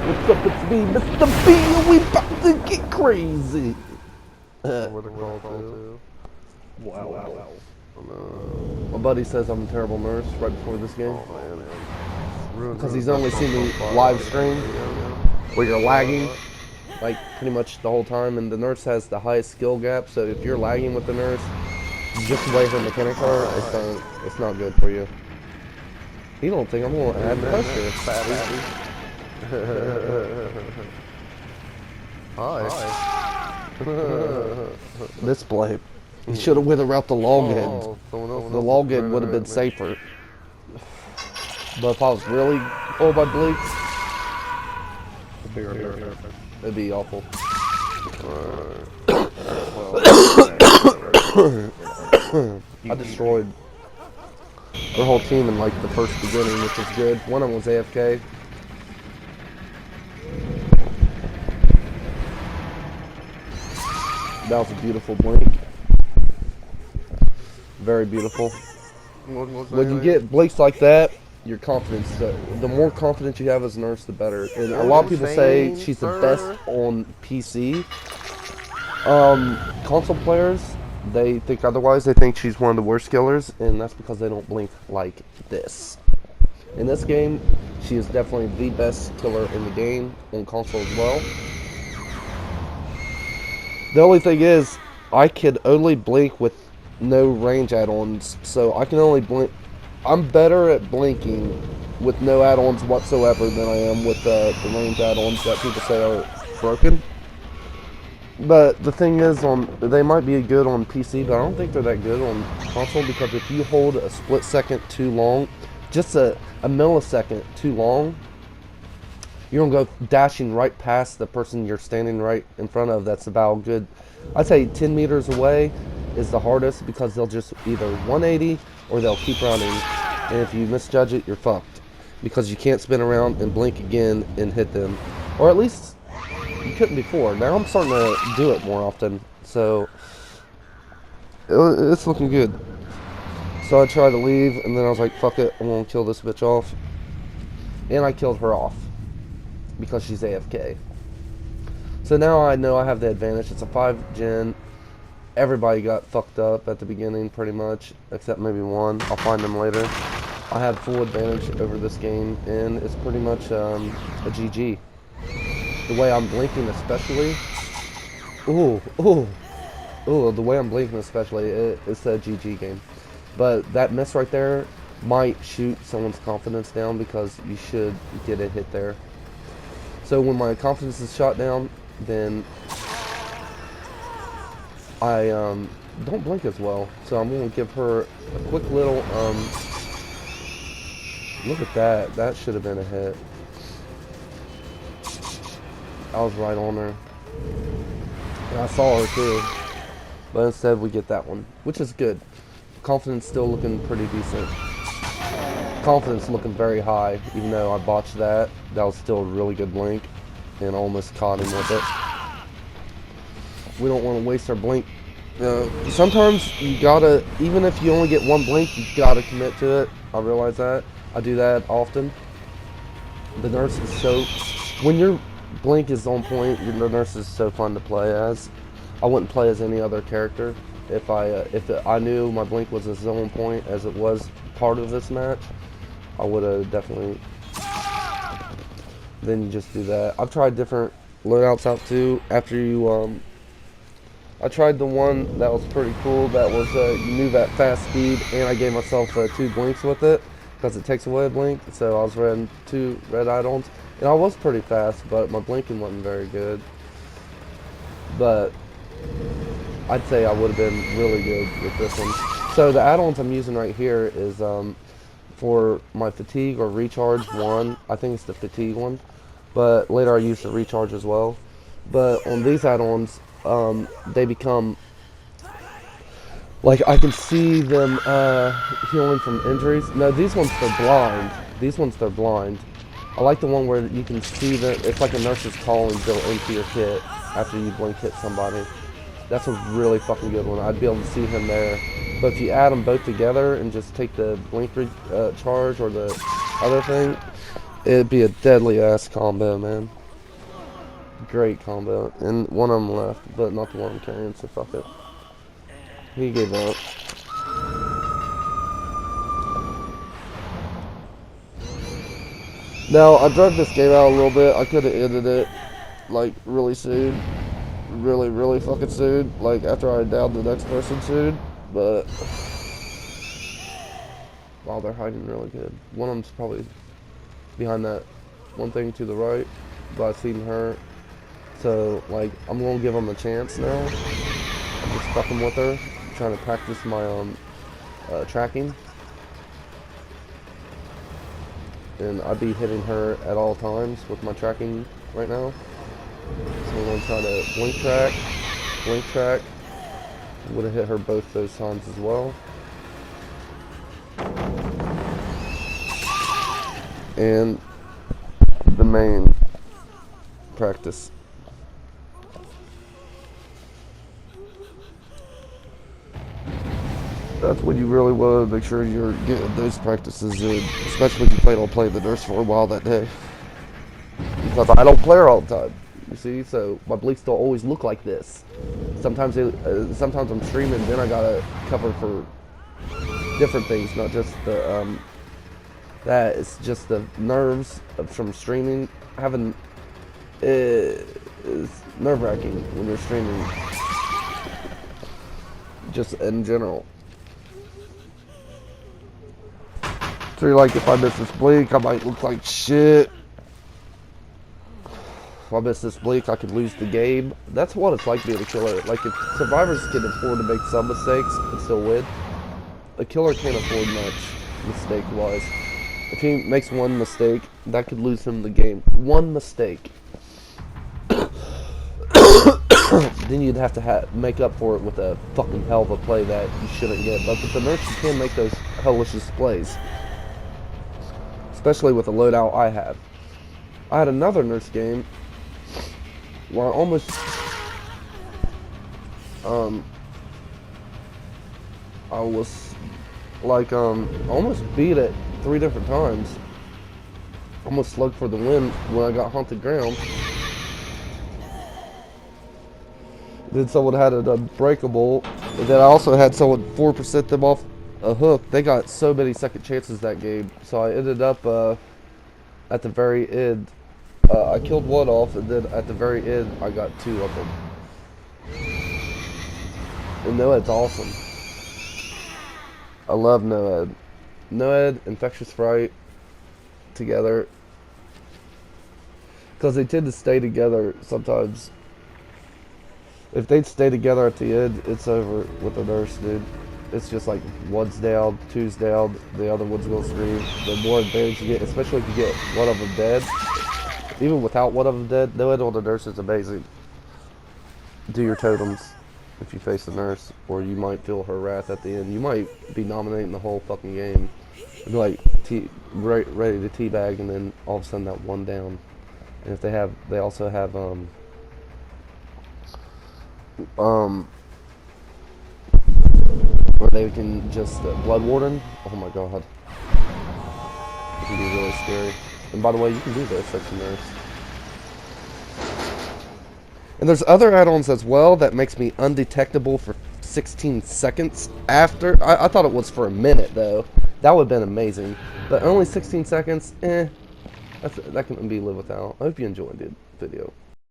What's up, it's me, Mr. B, and we about to get crazy. What they call too. Wow. My buddy says I'm a terrible nurse right before this game. Oh man. Because he's only seen me live stream where you're lagging, like pretty much the whole time, and the nurse has the highest skill gap, so if you're lagging with the nurse, just the way her mechanics are, it's not good for you. You don't think I'm going to add pressure. Hi. Display. You should have went around the log end. The log end would have been safer. But if I was really oh by Blake, it'd be awful. I destroyed their whole team in like the first beginning, which was good. One of them was AFK. That was a beautiful blink. Very beautiful. When you get blinks like that, your confidence, the more confidence you have as a nurse, the better. And a lot of people say she's the best on PC. Console players, they think otherwise. They think she's one of the worst killers, and that's because they don't blink like this. In this game, she is definitely the best killer in the game, on console as well. The only thing is, I could only blink with no range add-ons, so I can only blink. I'm better at blinking with no add-ons whatsoever than I am with the range add-ons that people say are broken. But the thing is, they might be good on PC, but I don't think they're that good on console, because if you hold a split second too long, just a millisecond too long, you're going to go dashing right past the person you're standing right in front of. That's about good. I'd say 10 meters away is the hardest, because they'll just either 180 or they'll keep running. And if you misjudge it, you're fucked, because you can't spin around and blink again and hit them. Or at least you couldn't before. Now I'm starting to do it more often, so it's looking good. So I tried to leave, and then I was like, fuck it, I'm going to kill this bitch off. And I killed her off, because she's AFK. So now I know I have the advantage. It's a 5-gen. Everybody got fucked up at the beginning, pretty much, except maybe one. I'll find them later. I have full advantage over this game, and it's pretty much a GG. The way I'm blinking especially, the way I'm blinking especially, it's a GG game. But that miss right there might shoot someone's confidence down, because you should get a hit there. So when my confidence is shot down, then I don't blink as well. So I'm going to give her a quick little, look at that. That should have been a hit. I was right on her. And I saw her too. But instead we get that one, which is good. Confidence still looking pretty decent. Confidence looking very high, even though I botched that. That was still a really good blink, and almost caught him with it. We don't want to waste our blink. Sometimes you gotta, even if you only get one blink, you gotta commit to it. I realize that. I do that often. The nurse is so, when your blink is on point, the nurse is so fun to play as. I wouldn't play as any other character if I knew my blink was as on point as it was part of this match. I would have definitely. Then you just do that. I've tried different loadouts out too. After you, I tried the one that was pretty cool. That was you move at fast speed, and I gave myself 2 blinks with it, because it takes away a blink. So I was running 2 red add-ons, and I was pretty fast, but my blinking wasn't very good. But I'd say I would have been really good with this one. So the add-ons I'm using right here is for my fatigue or recharge one. I think it's the fatigue one, but later I use the recharge as well. But on these add-ons, they become like, I can see them healing from injuries. No, these ones they're blind. These ones they're blind. I like the one where you can see that it's like a nurse's calling built into your kit after you blink hit somebody. That's a really fucking good one. I'd be able to see him there. But if you add them both together and just take the blink charge or the other thing, it'd be a deadly ass combo, man. Great combo. And one of them left, but not the one I'm carrying, so fuck it. He gave up. Now, I dragged this game out a little bit. I could have ended it, like, really soon. Really, really fucking soon. Like, after I downed the next person soon. But, wow, they're hiding really good. One of them's probably behind that one thing to the right. But I've seen her. So, like, I'm going to give them a chance now. I'm just fucking with her. Trying to practice my, tracking. And I'd be hitting her at all times with my tracking right now. So we're going to try to blink track. Would have hit her both those times as well. And the main practice. That's when you really want to make sure you're getting those practices in, especially if you plan on playing the nurse for a while that day. Because I don't play her all the time, you see, so my blinks don't always look like this. Sometimes I'm streaming, then I gotta cover for different things, not just the that. It's just the nerves from streaming. Having it's nerve-wracking when you're streaming, just in general. So you're like, if I miss this blink, I might look like shit. If I miss this blink, I could lose the game. That's what it's like being a killer. Like, if survivors can afford to make some mistakes and still win, a killer can't afford much, mistake-wise. If he makes one mistake, that could lose him the game. One mistake. Then you'd have to make up for it with a fucking hell of a play that you shouldn't get. But with the nurse, you can make those hellish plays. Especially with the loadout I have. I had another nurse game where I almost I was like almost beat it 3 different times. Almost slugged for the win when I got haunted ground. Then someone had an unbreakable, and then I also had someone 4% them off a hook. They got so many second chances that game, so I ended up at the very end. I killed one off, and then at the very end, I got 2 of them. And Noed's awesome. I love Noed. Noed, Infectious Fright, together. Because they tend to stay together sometimes. If they'd stay together at the end, it's over with the nurse, dude. It's just like, one's down, 2's down, the other one's gonna scream. The more advantage you get, especially if you get one of them dead. Even without one of them dead, Noed on the nurse is amazing. Do your totems if you face the nurse, or you might feel her wrath at the end. You might be dominating the whole fucking game. Be like, ready to teabag, and then all of a sudden that one down. And if they also have, where they can just, Blood Warden. Oh my god. It can be really scary. And by the way, you can do this, that's a nurse. And there's other add-ons as well that makes me undetectable for 16 seconds after. I thought it was for a minute, though. That would have been amazing. But only 16 seconds, that can be lived without. I hope you enjoyed the video.